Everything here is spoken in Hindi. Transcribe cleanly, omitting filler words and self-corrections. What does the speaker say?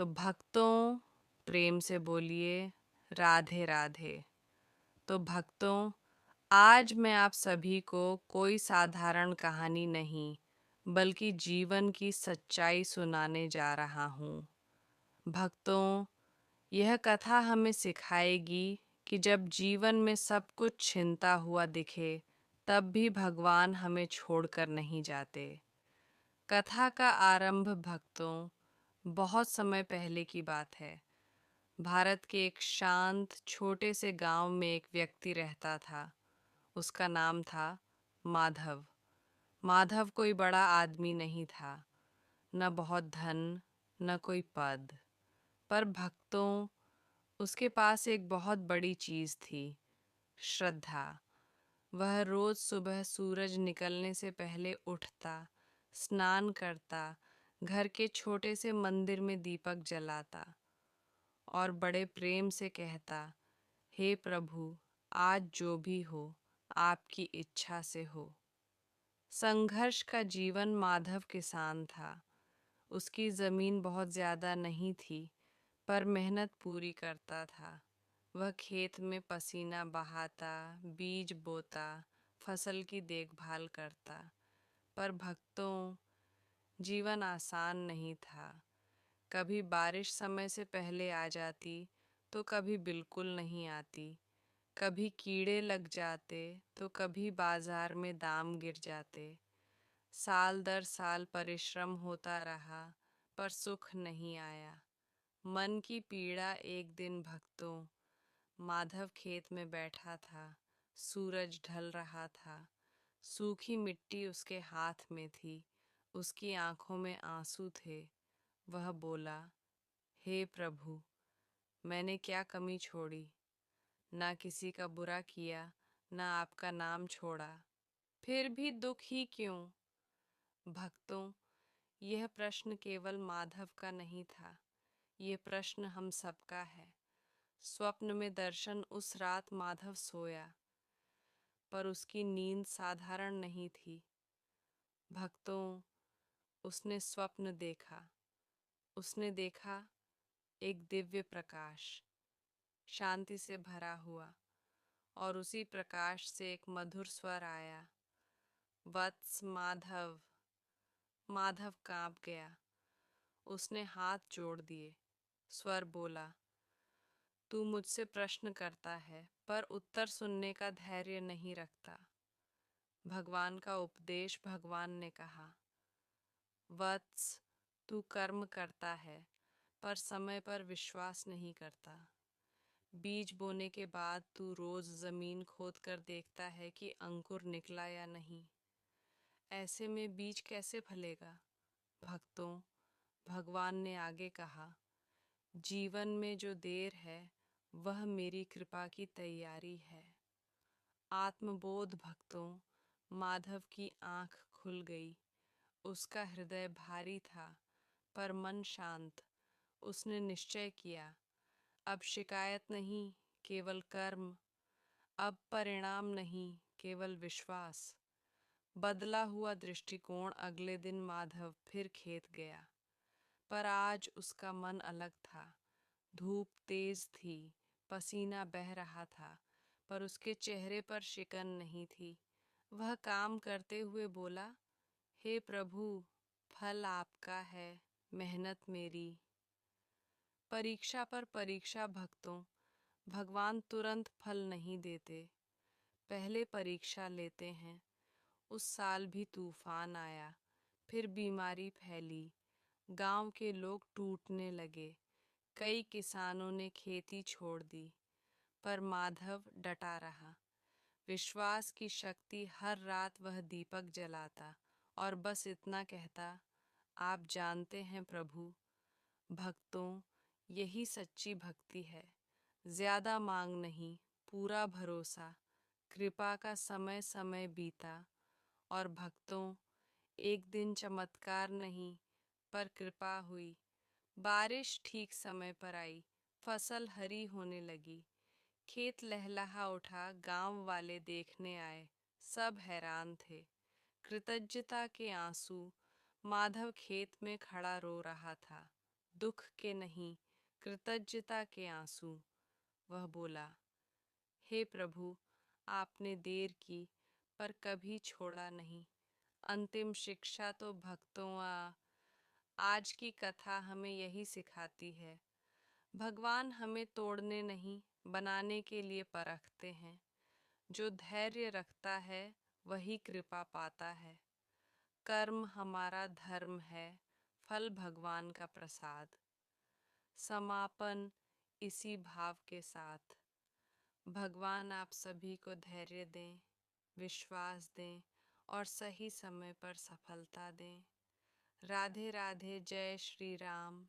तो भक्तों, प्रेम से बोलिए राधे राधे। तो भक्तों, आज मैं आप सभी को कोई साधारण कहानी नहीं बल्कि जीवन की सच्चाई सुनाने जा रहा हूँ। भक्तों, यह कथा हमें सिखाएगी कि जब जीवन में सब कुछ छिनता हुआ दिखे, तब भी भगवान हमें छोड़कर नहीं जाते। कथा का आरंभ भक्तों बहुत समय पहले की बात है। भारत के एक शांत छोटे से गांव में एक व्यक्ति रहता था। उसका नाम था माधव। माधव कोई बड़ा आदमी नहीं था, न बहुत धन, न कोई पद। पर भक्तों, उसके पास एक बहुत बड़ी चीज थी, श्रद्धा। वह रोज सुबह सूरज निकलने से पहले उठता, स्नान करता, घर के छोटे से मंदिर में दीपक जलाता और बड़े प्रेम से कहता, हे प्रभु, आज जो भी हो आपकी इच्छा से हो। संघर्ष का जीवन। माधव किसान था। उसकी जमीन बहुत ज्यादा नहीं थी, पर मेहनत पूरी करता था। वह खेत में पसीना बहाता, बीज बोता, फसल की देखभाल करता। पर भक्तों, जीवन आसान नहीं था। कभी बारिश समय से पहले आ जाती, तो कभी बिल्कुल नहीं आती। कभी कीड़े लग जाते, तो कभी बाजार में दाम गिर जाते। साल दर साल परिश्रम होता रहा, पर सुख नहीं आया। मन की पीड़ा। एक दिन भक्तों, माधव खेत में बैठा था। सूरज ढल रहा था। सूखी मिट्टी उसके हाथ में थी। उसकी आंखों में आंसू थे। वह बोला, हे प्रभु, मैंने क्या कमी छोड़ी? ना किसी का बुरा किया, ना आपका नाम छोड़ा, फिर भी दुख ही क्यों? भक्तों, यह प्रश्न केवल माधव का नहीं था। यह प्रश्न हम सबका है। स्वप्न में दर्शन। उस रात माधव सोया, पर उसकी नींद साधारण नहीं थी। भक्तों, उसने स्वप्न देखा। उसने देखा एक दिव्य प्रकाश, शांति से भरा हुआ, और उसी प्रकाश से एक मधुर स्वर आया, वत्स माधव। माधव कांप गया। उसने हाथ जोड़ दिए। स्वर बोला, तू मुझसे प्रश्न करता है, पर उत्तर सुनने का धैर्य नहीं रखता। भगवान का उपदेश। भगवान ने कहा, वत्स, तू कर्म करता है, पर समय पर विश्वास नहीं करता। बीज बोने के बाद तू रोज जमीन खोद कर देखता है कि अंकुर निकला या नहीं। ऐसे में बीज कैसे फलेगा? भक्तों, भगवान ने आगे कहा, जीवन में जो देर है, वह मेरी कृपा की तैयारी है। आत्मबोध। भक्तों, माधव की आंख खुल गई। उसका हृदय भारी था, पर मन शांत। उसने निश्चय किया, अब शिकायत नहीं, केवल कर्म। अब परिणाम नहीं, केवल विश्वास। बदला हुआ दृष्टिकोण। अगले दिन माधव फिर खेत गया, पर आज उसका मन अलग था। धूप तेज थी, पसीना बह रहा था, पर उसके चेहरे पर शिकन नहीं थी। वह काम करते हुए बोला, हे प्रभु, फल आपका है, मेहनत मेरी। परीक्षा पर परीक्षा। भक्तों, भगवान तुरंत फल नहीं देते, पहले परीक्षा लेते हैं। उस साल भी तूफान आया, फिर बीमारी फैली, गांव के लोग टूटने लगे। कई किसानों ने खेती छोड़ दी, पर माधव डटा रहा। विश्वास की शक्ति। हर रात वह दीपक जलाता और बस इतना कहता, आप जानते हैं प्रभु। भक्तों, यही सच्ची भक्ति है। ज्यादा मांग नहीं, पूरा भरोसा। कृपा का समय समय बीता, और भक्तों, एक दिन चमत्कार नहीं, पर कृपा हुई। बारिश ठीक समय पर आई, फसल हरी होने लगी, खेत लहलहा उठा। गांव वाले देखने आए, सब हैरान थे। कृतज्ञता के आंसू। माधव खेत में खड़ा रो रहा था। दुख के नहीं, कृतज्ञता के आंसू। वह बोला, हे प्रभु, आपने देर की पर कभी छोड़ा नहीं। अंतिम शिक्षा तो भक्तों आज की कथा हमें यही सिखाती है। भगवान हमें तोड़ने नहीं, बनाने के लिए परखते हैं। जो धैर्य रखता है वही कृपा पाता है। कर्म हमारा धर्म है, फल भगवान का प्रसाद। समापन इसी भाव के साथ, भगवान आप सभी को धैर्य दें, विश्वास दें और सही समय पर सफलता दें। राधे राधे। जय श्री राम।